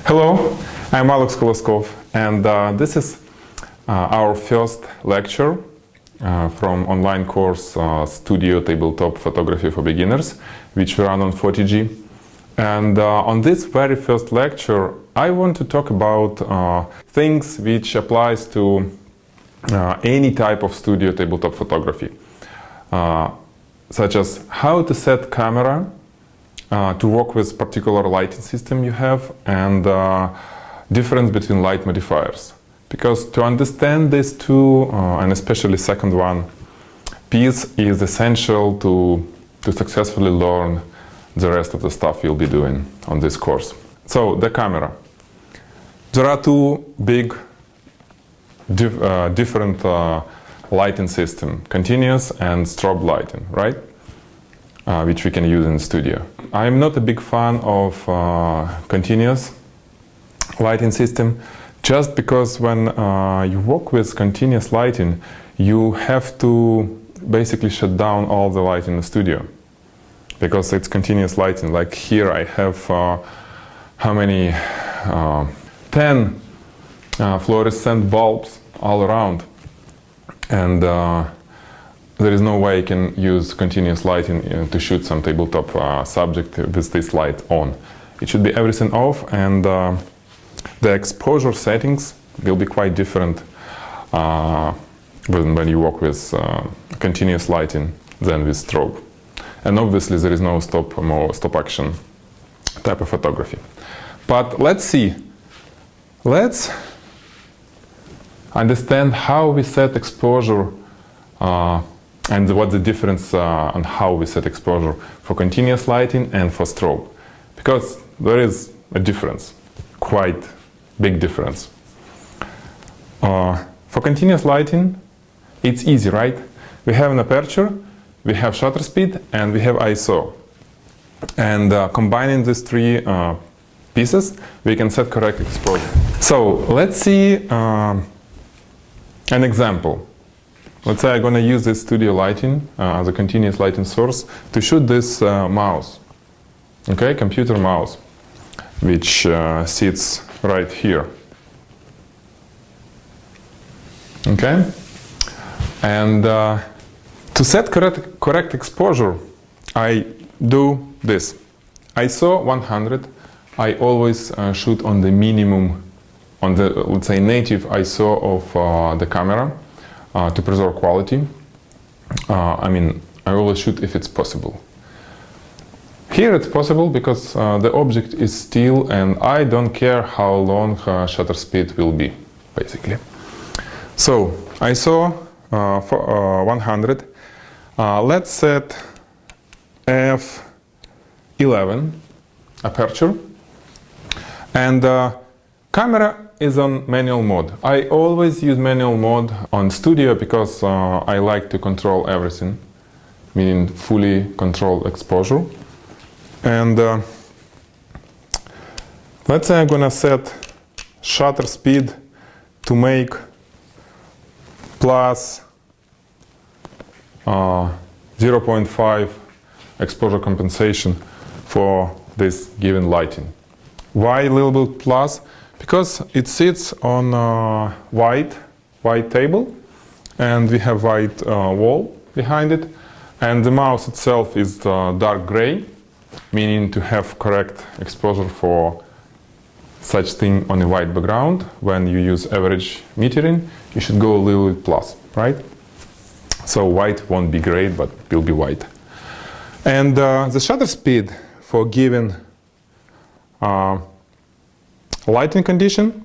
Hello, I'm Alex Koloskov, and this is our first lecture from online course Studio Tabletop Photography for Beginners, which we run on 40G. And on this very first lecture, I want to talk about things which applies to any type of studio tabletop photography, such as how to set camera, to work with particular lighting system you have, and difference between light modifiers. Because to understand these two, and especially second one, piece is essential to successfully learn the rest of the stuff you'll be doing on this course. So, the camera. There are two big different lighting system, continuous and strobe lighting, right? Which we can use in the studio. I'm not a big fan of continuous lighting system, just because when you work with continuous lighting, you have to basically shut down all the light in the studio, because it's continuous lighting. Like here I have how many 10 fluorescent bulbs all around, and there is no way I can use continuous lighting to shoot some tabletop subject with this light on. It should be everything off, and the exposure settings will be quite different when you work with continuous lighting than with strobe. And obviously there is no stop action type of photography. But let's see. Let's understand how we set exposure and what's the difference on how we set exposure for continuous lighting and for strobe. Because there is a difference, quite big difference. For continuous lighting, it's easy, right? We have an aperture, we have shutter speed, and we have ISO. And combining these three pieces, we can set correct exposure. So let's see an example. Let's say I'm going to use this studio lighting as a continuous lighting source to shoot this mouse, okay, computer mouse, which sits right here, okay. And to set correct exposure, I do this. ISO 100. I always shoot on the minimum, on the, let's say, native ISO of the camera. To preserve quality. I mean, I always shoot if it's possible. Here it's possible because the object is still, and I don't care how long shutter speed will be, basically. So, ISO for 100. Let's set f11 aperture, and camera is on manual mode. I always use manual mode on studio because I like to control everything, meaning fully control exposure. And let's say I'm gonna set shutter speed to make plus 0.5 exposure compensation for this given lighting. Why a little bit plus? Because it sits on a white table, and we have white wall behind it, and the mouse itself is dark gray, meaning to have correct exposure for such thing on a white background. When you use average metering, you should go a little bit plus, right? So white won't be gray, but will be white. And the shutter speed for given lighting condition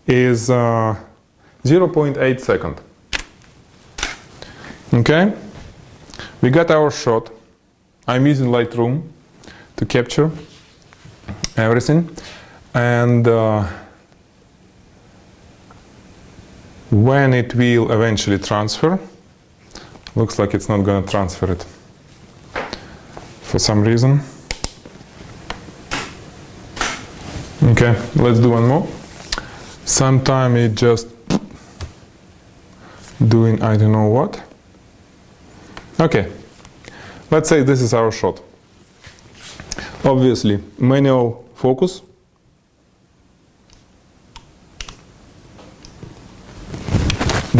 is 0.8 second. Okay, we got our shot. I'm using Lightroom to capture everything, and when it will eventually transfer, looks like it's not going to transfer it for some reason. Okay, let's do one more. Sometime it just doing I don't know what. Okay, let's say this is our shot. Obviously, manual focus,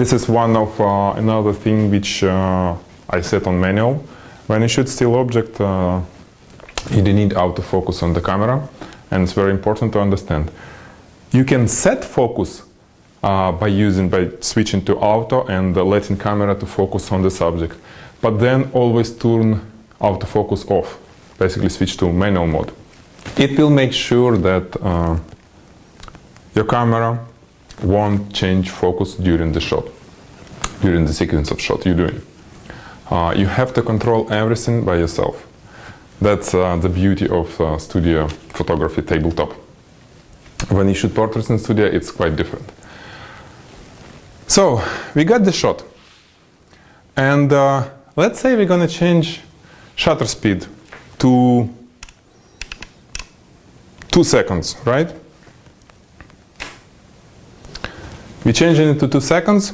This is one of another thing which I set on manual. When you shoot still object, you do need autofocus on the camera, and it's very important to understand. You can set focus by switching to auto and letting camera to focus on the subject, but then always turn autofocus off, basically switch to manual mode. It will make sure that your camera won't change focus during the shot, during the sequence of shot you're doing. You have to control everything by yourself. That's the beauty of studio photography tabletop. When you shoot portraits in studio, it's quite different. So, we got the shot. And let's say we're gonna change shutter speed to 2 seconds, right? We change it to 2 seconds.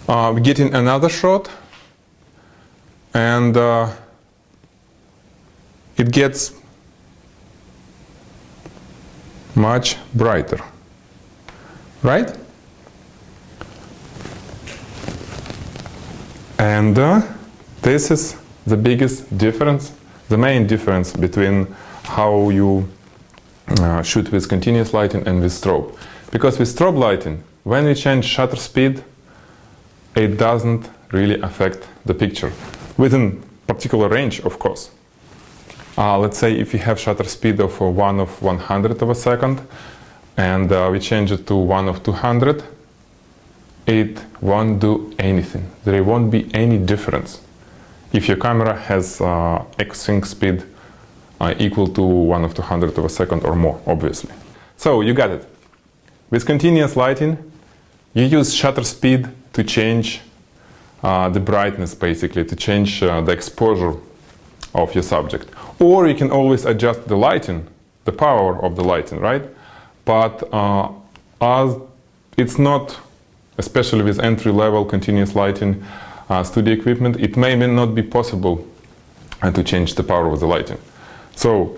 We get in another shot, and it gets much brighter, right? And this is the biggest difference, the main difference between how you shoot with continuous lighting and with strobe. Because with strobe lighting, when we change shutter speed, it doesn't really affect the picture. Within particular range, of course. Let's say if you have shutter speed of 1/100 of a second, and we change it to 1/200, it won't do anything. There won't be any difference if your camera has X-sync speed equal to 1/200 of a second or more, obviously. So you got it. With continuous lighting, you use shutter speed to change the brightness, basically, to change the exposure of your subject. Or you can always adjust the lighting, the power of the lighting, right? But as it's not, especially with entry-level continuous lighting studio equipment, it may not be possible to change the power of the lighting. So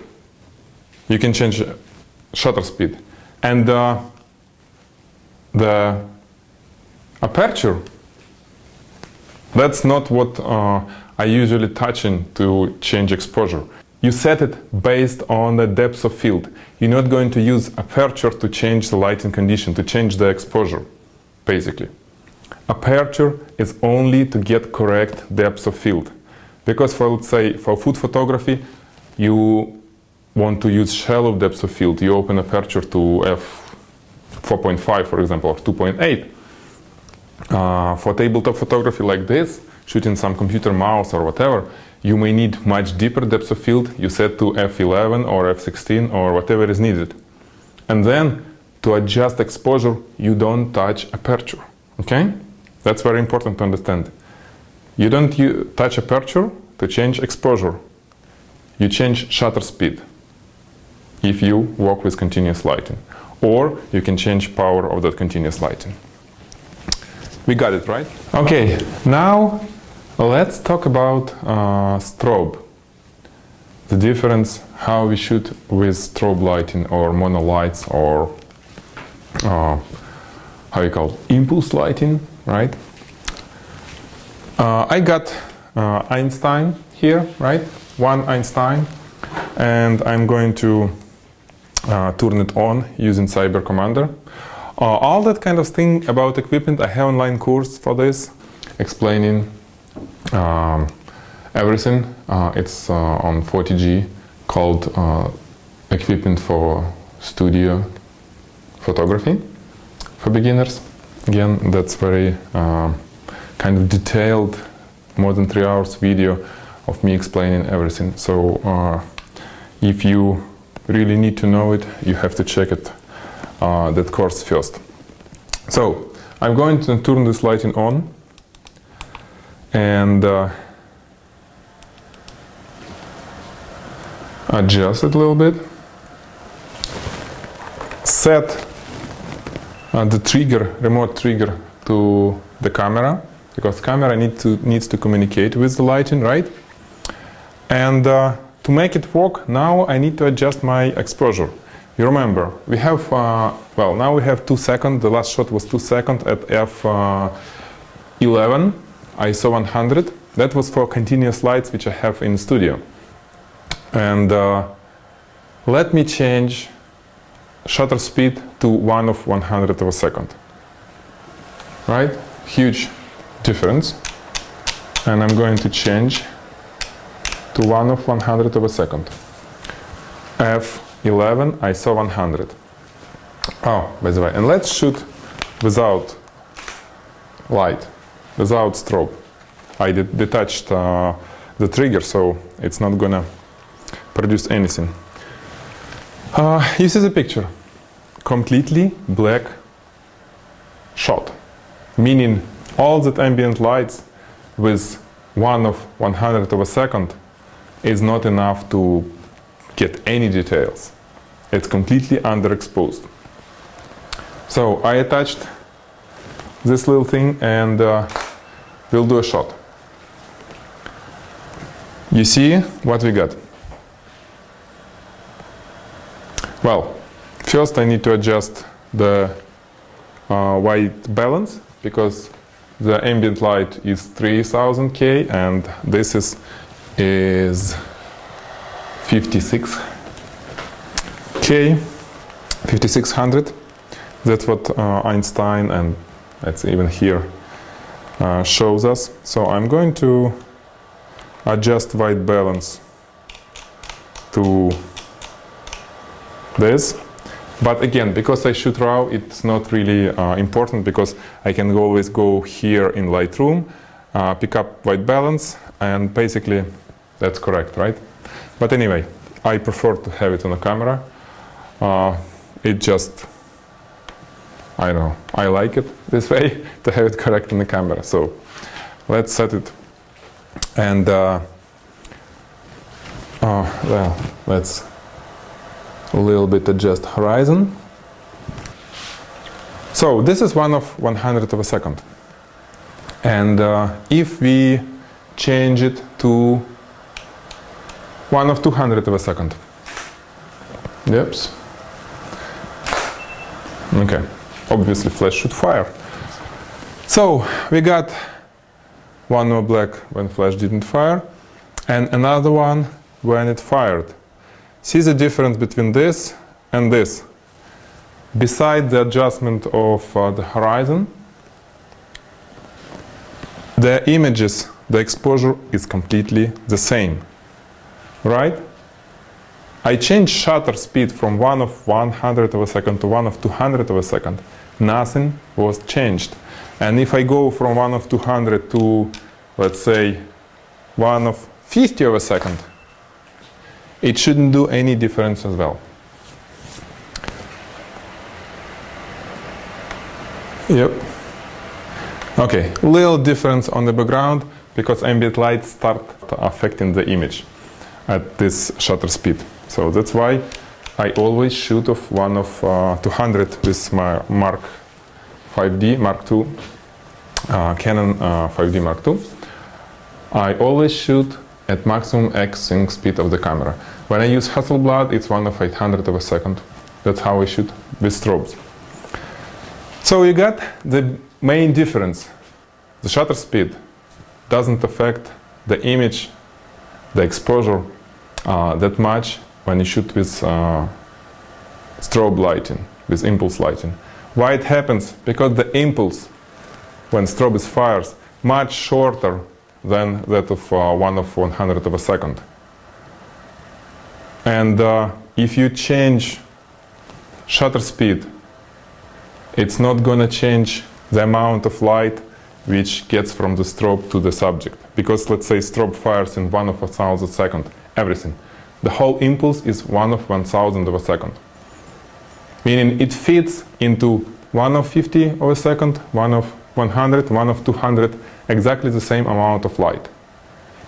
you can change shutter speed. And the aperture, that's not what I usually touch in to change exposure. You set it based on the depth of field. You're not going to use aperture to change the lighting condition, to change the exposure, basically. Aperture is only to get correct depth of field. Because for, let's say, for food photography, you want to use shallow depth of field. You open aperture to f4.5, for example, or 2.8. For tabletop photography like this, shooting some computer mouse or whatever, you may need much deeper depth of field. You set to f11 or f16 or whatever is needed. And then, to adjust exposure, you don't touch aperture, okay? That's very important to understand. You don't touch aperture to change exposure. You change shutter speed if you work with continuous lighting. Or you can change power of that continuous lighting. We got it, right? Okay, now let's talk about strobe. The difference, how we shoot with strobe lighting or mono lights or how you call it, impulse lighting, right? I got Einstein here, right? One Einstein, and I'm going to turn it on using Cyber Commander. All that kind of thing about equipment, I have online course for this, explaining everything. It's on 40G, called Equipment for Studio Photography for Beginners. Again, that's very kind of detailed, more than 3 hours video of me explaining everything. So if you really need to know it, you have to check it, that course first. So I'm going to turn this lighting on and adjust it a little bit. Set the trigger, remote trigger, to the camera, because camera needs to communicate with the lighting, right? And to make it work, now I need to adjust my exposure. You remember, we have, well, now we have 2 seconds. The last shot was 2 seconds at f F11 ISO 100. That was for continuous lights which I have in studio. And let me change shutter speed to 1/100 of a second. Right? Huge difference. And I'm going to change to 1/100 of a second. F11 ISO 100. Oh, by the way, and let's shoot without light, without strobe. I detached the trigger, so it's not gonna produce anything. You see the picture. Completely black shot, meaning all that ambient lights with 1/100 of a second is not enough to get any details. It's completely underexposed. So I attached this little thing and we'll do a shot. You see what we got? Well, first I need to adjust the white balance because the ambient light is 3000 K and this is 56 K, 5600. That's what Einstein and that's even here shows us. So I'm going to adjust white balance to this. But again, because I shoot RAW, it's not really important because I can always go here in Lightroom, pick up white balance, and basically that's correct, right? But anyway, I prefer to have it on the camera. It just, I don't know, I like it this way to have it correct in the camera. So let's set it. And well, let's a little bit adjust horizon. So this is 1/100 of a second. And if we change it to 1/200 of a second. Yep. Okay. Obviously flash should fire. So we got one more black when flash didn't fire and another one when it fired. See the difference between this and this. Besides the adjustment of the horizon, the images, the exposure is completely the same, right? I changed shutter speed from 1/100 of a second to 1/200 of a second. Nothing was changed. And if I go from 1/200 to, let's say, 1/50 of a second, it shouldn't do any difference as well. Yep. Okay, little difference on the background because ambient light start affecting the image at this shutter speed. So that's why I always shoot of 1/200 with my Mark 5D, Mark II, Canon 5D Mark II. I always shoot at maximum X-sync speed of the camera. When I use Hasselblad, it's 1/800 of a second. That's how I shoot with strobes. So you got the main difference. The shutter speed doesn't affect the image, the exposure that much when you shoot with strobe lighting, with impulse lighting. Why it happens? Because the impulse when strobe is fires much shorter than that of 1/100 of a second. And if you change shutter speed, it's not going to change the amount of light which gets from the strobe to the subject. Because let's say strobe fires in 1/1000 second, everything. The whole impulse is 1/1000 of a second. Meaning it fits into 1/50 of a second, 1/100, 1/200, exactly the same amount of light.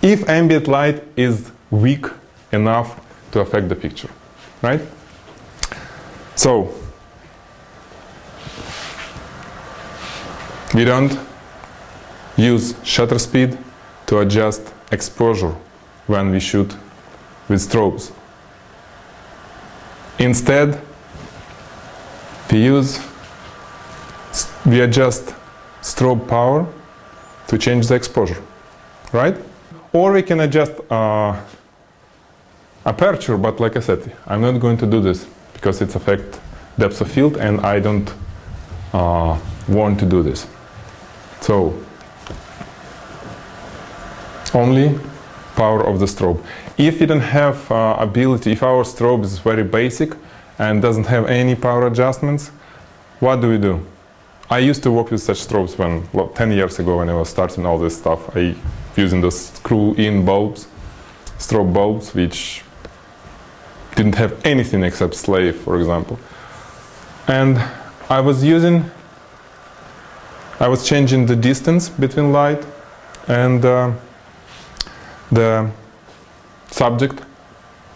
If ambient light is weak enough to affect the picture, right? So, we don't use shutter speed to adjust exposure when we shoot with strobes. Instead, we adjust strobe power to change the exposure, right? Or we can adjust aperture, but like I said, I'm not going to do this because it affects depth of field and I don't want to do this. So, only power of the strobe. If you don't have ability, if our strobe is very basic and doesn't have any power adjustments, what do? I used to work with such strobes when, 10 years ago when I was starting all this stuff. I using those screw-in bulbs, strobe bulbs, which didn't have anything except slave, for example. And I was changing the distance between light and the subject,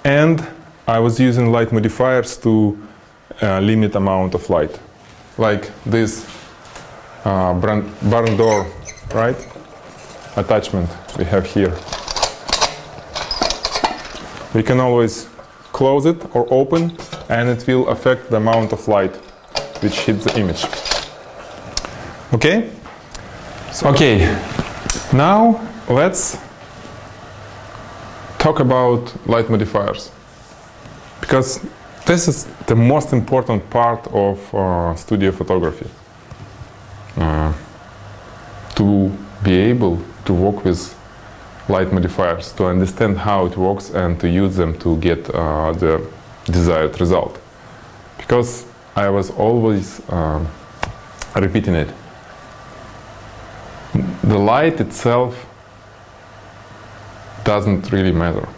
and I was using light modifiers to limit amount of light, like this barn door, right? Attachment we have here. We can always close it or open, and it will affect the amount of light which hits the image. Okay? Okay, now let's talk about light modifiers, because this is the most important part of studio photography. To be able to work with light modifiers, to understand how it works and to use them to get the desired result. Because I was always repeating it. The light itself doesn't really matter.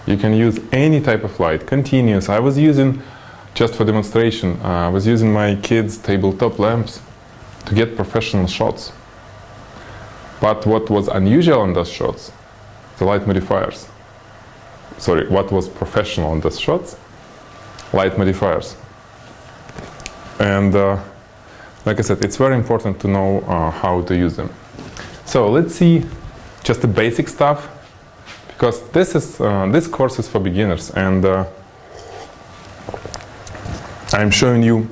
You can use any type of light, continuous. I was using, just for demonstration, I was using my kids' tabletop lamps to get professional shots. But what was unusual on those shots? The light modifiers. Sorry, what was professional on those shots? Light modifiers. And like I said, it's very important to know how to use them. So let's see just the basic stuff, because this course is for beginners, and I'm showing you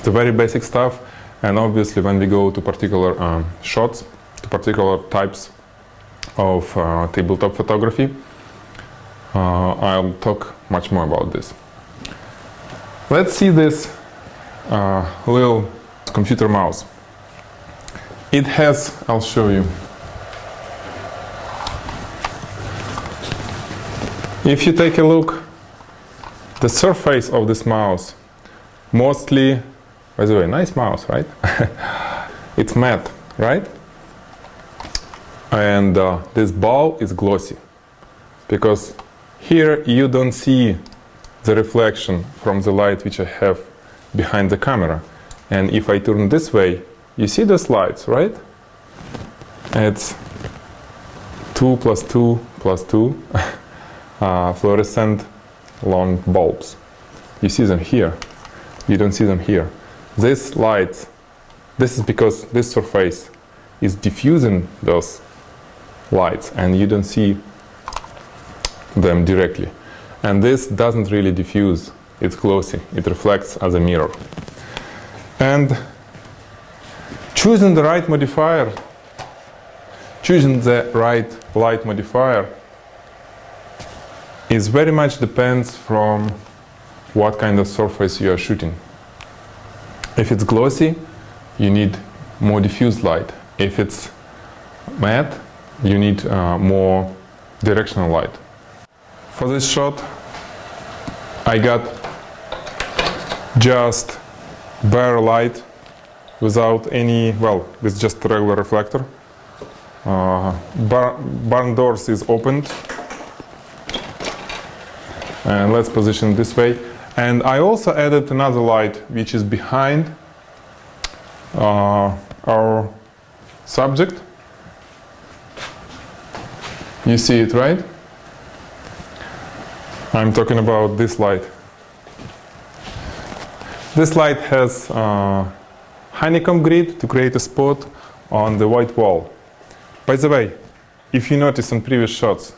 the very basic stuff. And obviously, when we go to particular shots, to particular types of tabletop photography, I'll talk much more about this. Let's see this little computer mouse. It has, I'll show you. If you take a look, the surface of this mouse, mostly, by the way, nice mouse, right? It's matte, right? And this ball is glossy, because here you don't see the reflection from the light which I have behind the camera. And if I turn this way, you see the lights, right? It's 2 plus 2 plus 2 fluorescent long bulbs. You see them here. You don't see them here. These lights, this is because this surface is diffusing those lights and you don't see them directly. And this doesn't really diffuse, it's glossy, it reflects as a mirror. And choosing the right modifier, choosing the right light modifier is very much depends from what kind of surface you are shooting. If it's glossy, you need more diffused light. If it's matte, you need more directional light. For this shot, I got just bare light without any, well, with just a regular reflector. Barn doors is opened. And let's position it this way. And I also added another light which is behind our subject. You see it, right? I'm talking about this light. This light has honeycomb grid to create a spot on the white wall. By the way, if you notice in previous shots,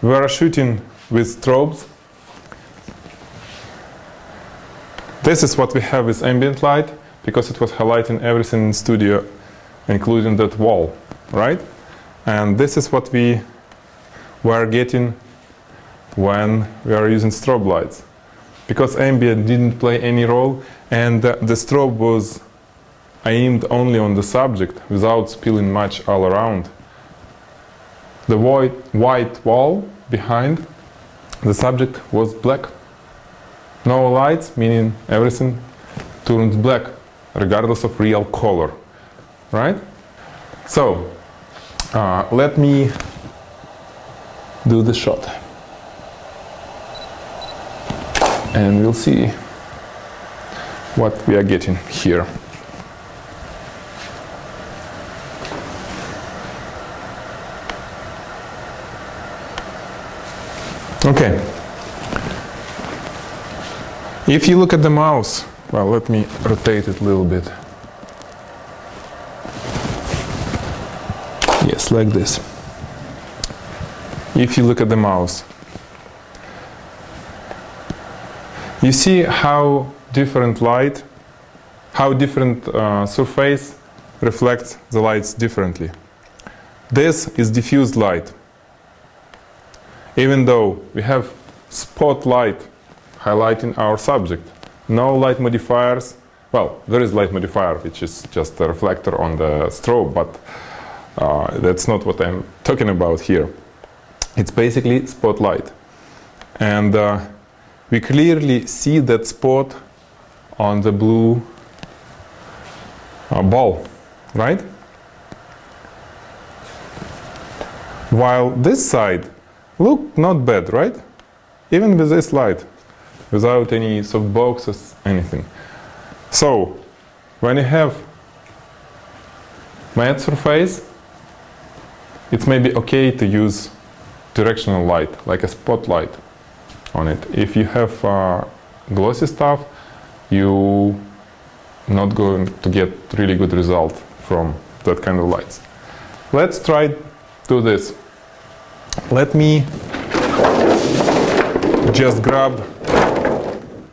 we are shooting with strobes. This is what we have with ambient light, because it was highlighting everything in studio including that wall, right? And this is what we were getting when we are using strobe lights. Because ambient didn't play any role, and the strobe was aimed only on the subject without spilling much all around. The white wall behind the subject was black. No lights, meaning everything turns black, regardless of real color, right? So, let me do the shot. And we'll see what we are getting here. Okay. If you look at the mouse, well, let me rotate it a little bit. Yes, like this. If you look at the mouse, you see how different light, how different surface reflects the lights differently. This is diffused light. Even though we have spotlight highlighting our subject, no light modifiers. Well, there is light modifier, which is just a reflector on the strobe, but that's not what I'm talking about here. It's basically spotlight. And we clearly see that spot on the blue ball, right? While this side look not bad, right? Even with this light, without any soft boxes, anything. So, when you have matte surface, it's maybe okay to use directional light, like a spotlight on it. If you have glossy stuff, you're not going to get really good result from that kind of lights. Let's try do this. Let me just grab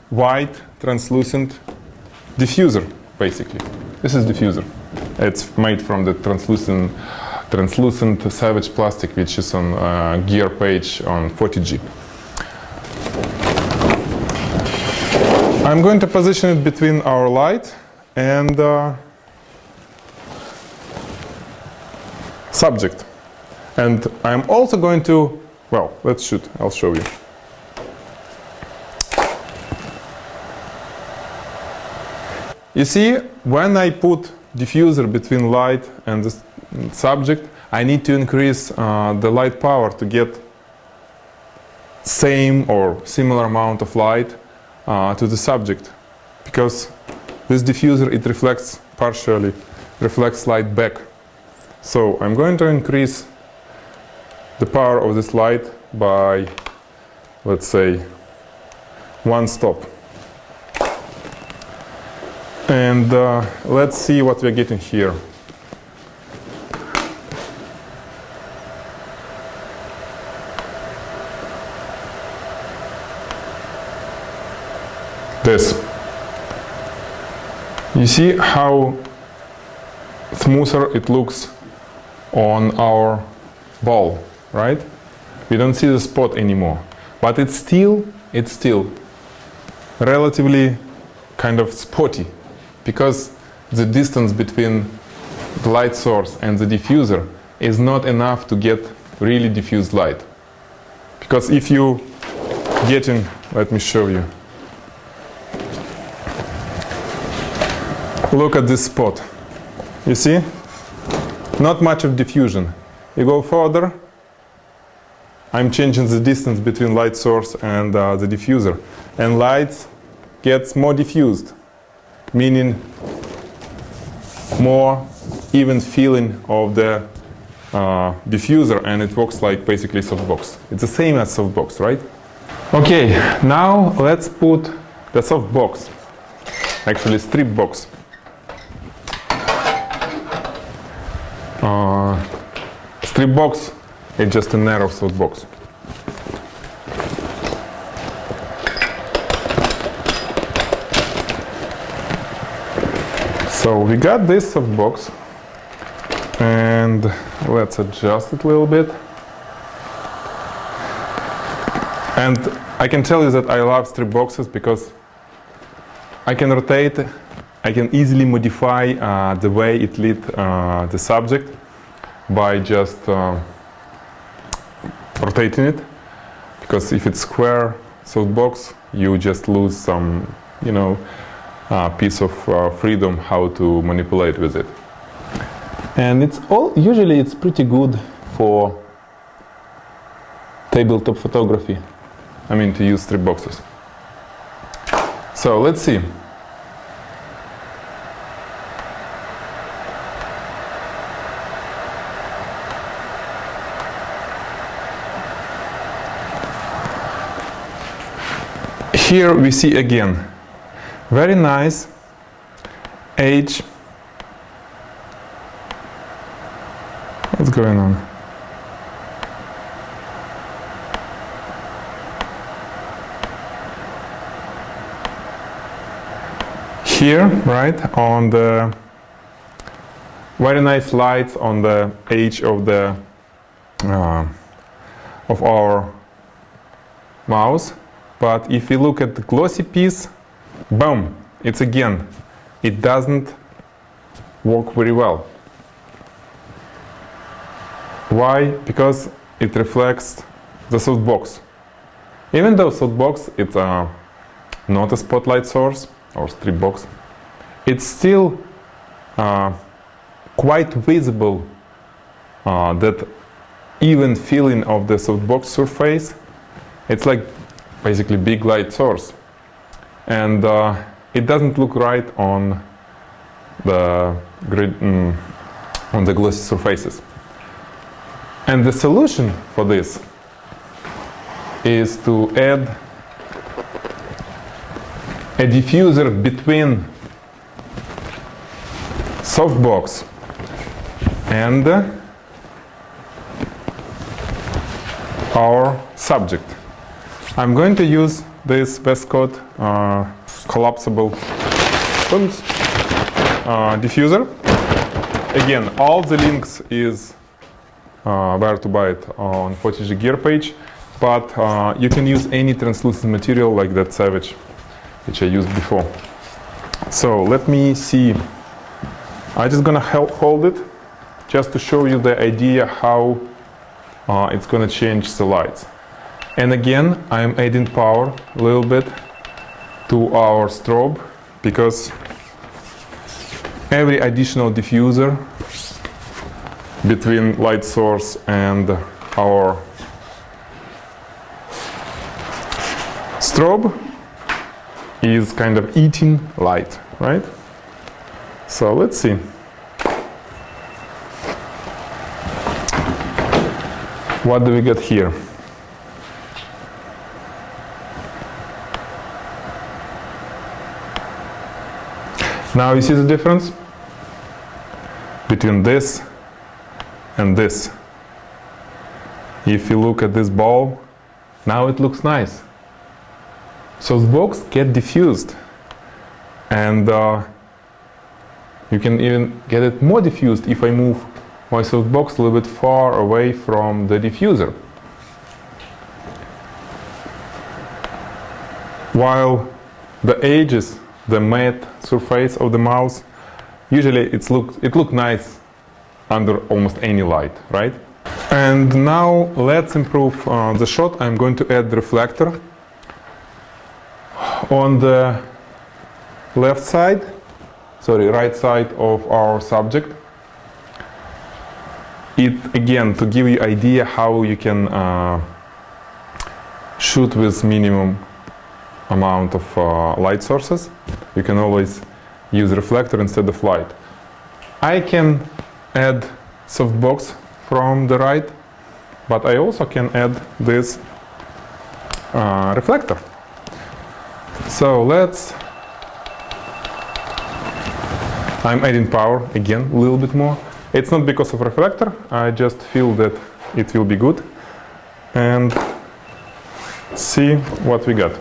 white translucent diffuser, basically. This is diffuser. It's made from the translucent Savage plastic, which is on gear page on 40G. I'm going to position it between our light and subject. And I'm also going to, well, let's shoot, I'll show you. You see, when I put diffuser between light and the subject, I need to increase the light power to get same or similar amount of light to the subject, because this diffuser, it reflects partially, reflects light back. So I'm going to increase the power of this light by, let's say, 1 stop. And let's see what we're getting here. This. You see how smoother it looks on our ball, right? We don't see the spot anymore, but it's still relatively kind of spotty, because the distance between the light source and the diffuser is not enough to get really diffused light. Because if you getting, let me show you. Look at this spot. You see? Not much of diffusion. You go further, I'm changing the distance between light source and the diffuser, and light gets more diffused, meaning more even feeling of the diffuser, and it works like basically softbox. It's the same as softbox, right? Okay, now let's put the softbox, actually strip box. Strip box is just a narrow softbox. So we got this softbox, And let's adjust it a little bit. And I can tell you that I love strip boxes because I can rotate, I can easily modify the way it lit the subject by just rotating it. Because if it's square softbox, you just lose some, piece of freedom how to manipulate with it. And usually it's pretty good for tabletop photography. I mean, to use strip boxes. So let's see. Here we see again, very nice edge. What's going on? Here, right, on the very nice lights on the edge of the of our mouse. But if you look at the glossy piece, boom, it doesn't work very well. Why? Because it reflects the softbox. Even though softbox it's not a spotlight source or strip box, it's still quite visible that even feeling of the softbox surface. It's like basically big light source, and it doesn't look right on the glossy surfaces. And the solution for this is to add a diffuser between softbox and our subject. I'm going to use this Westcott collapsible diffuser. Again, all the links is where to buy it on 40G Gear page, but you can use any translucent material like that Savage, which I used before. So let me see. I'm just gonna hold it just to show you the idea how it's gonna change the lights. And again, I'm adding power a little bit to our strobe because every additional diffuser between light source and our strobe is kind of eating light, right? So let's see. What do we get here? Now you see the difference between this and this. If you look at this ball, now it looks nice. So the box get diffused, and you can even get it more diffused if I move my softbox a little bit far away from the diffuser. While the edges, the matte surface of the mouse, usually it looks nice under almost any light, right? And now let's improve the shot. I'm going to add the reflector on the right side of our subject. It again to give you idea how you can shoot with minimum amount of light sources. You can always use reflector instead of light. I can add softbox from the right, but I also can add this reflector. So I'm adding power again a little bit more. It's not because of reflector, I just feel that it will be good. And see what we got.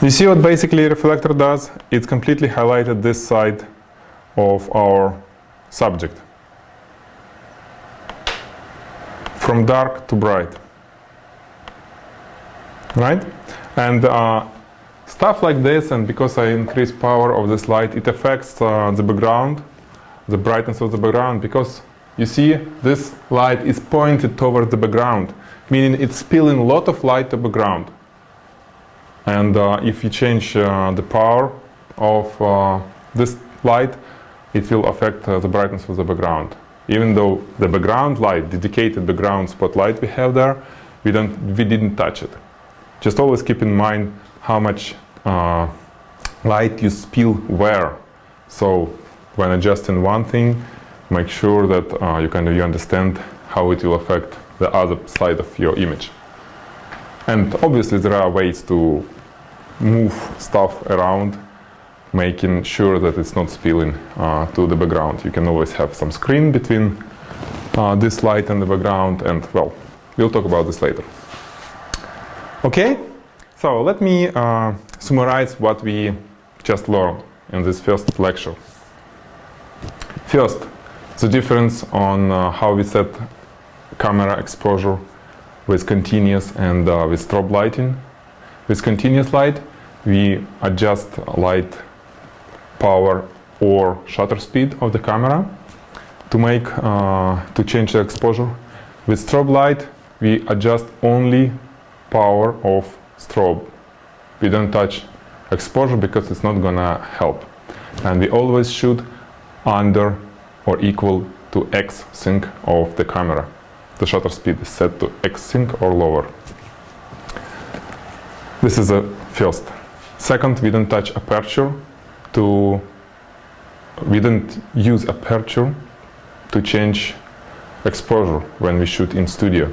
You see what basically reflector does? It's completely highlighted this side of our subject, from dark to bright, right? And stuff like this, and because I increase power of this light, it affects the background, the brightness of the background, because you see this light is pointed toward the background, meaning it's spilling a lot of light to the background. And if you change the power of this light, it will affect the brightness of the background. Even though the background light, dedicated background spotlight we have there, we didn't touch it. Just always keep in mind how much light you spill where. So when adjusting one thing, make sure that you understand how it will affect the other side of your image. And obviously there are ways to move stuff around, making sure that it's not spilling to the background. You can always have some screen between this light and the background, and well, we'll talk about this later. Okay, so let me summarize what we just learned in this first lecture. First, the difference on how we set camera exposure with continuous and with strobe lighting. With continuous light, we adjust light power or shutter speed of the camera to change the exposure. With strobe light, we adjust only power of strobe. We don't touch exposure because it's not gonna help. And we always shoot under or equal to X sync of the camera. The shutter speed is set to X sync or lower. This is the first. Second, we don't touch aperture we don't use aperture to change exposure when we shoot in studio,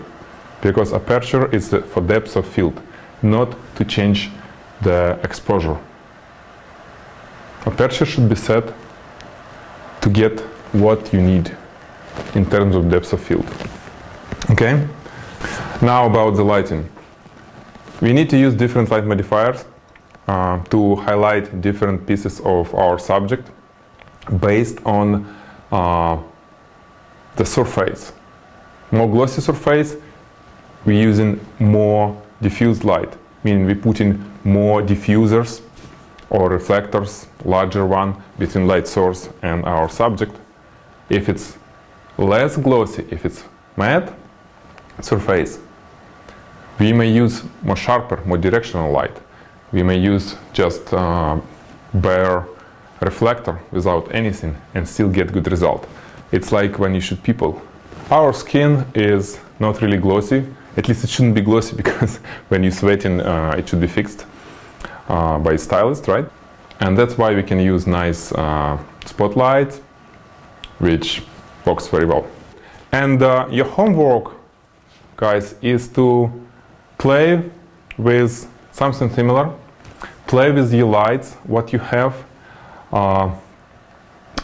because aperture is for depth of field, not to change the exposure. Aperture should be set to get what you need in terms of depth of field. Okay? Now about the lighting. We need to use different light modifiers to highlight different pieces of our subject based on the surface. More glossy surface, we're using more diffused light, meaning we put in more diffusers or reflectors, larger one, between light source and our subject. If it's less glossy, if it's matte surface, we may use more sharper, more directional light. We may use just bare reflector without anything and still get good result. It's like when you shoot people. Our skin is not really glossy. At least it shouldn't be glossy, because when you're sweating, it should be fixed by a stylist, right? And that's why we can use nice spotlight, which works very well. And your homework, guys, is to play with something similar. Play with your lights, what you have.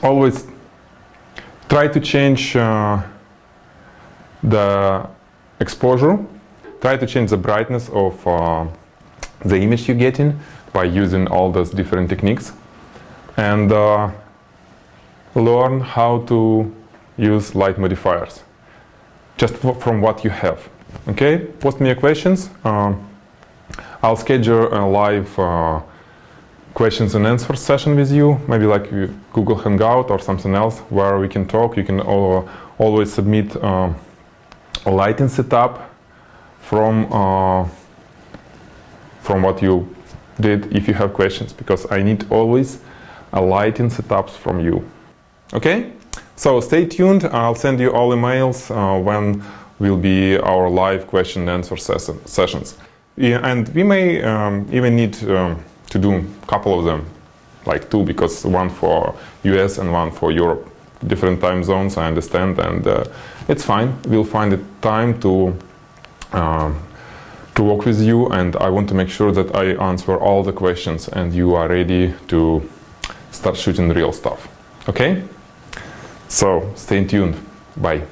Always try to change the exposure. Try to change the brightness of the image you're getting by using all those different techniques. And learn how to use light modifiers, just from what you have. Okay, post me your questions. I'll schedule a live questions and answers session with you, maybe like Google Hangout or something else where we can talk. You can always submit a lighting setup from what you did if you have questions, because I need always a lighting setups from you. Okay, so stay tuned. I'll send you all emails when will be our live question and answer sessions. Yeah, and we may even need to do a couple of them, like two, because one for US and one for Europe. Different time zones, I understand, and it's fine. We'll find a time to work with you, and I want to make sure that I answer all the questions and you are ready to start shooting real stuff. Okay? So stay tuned. Bye.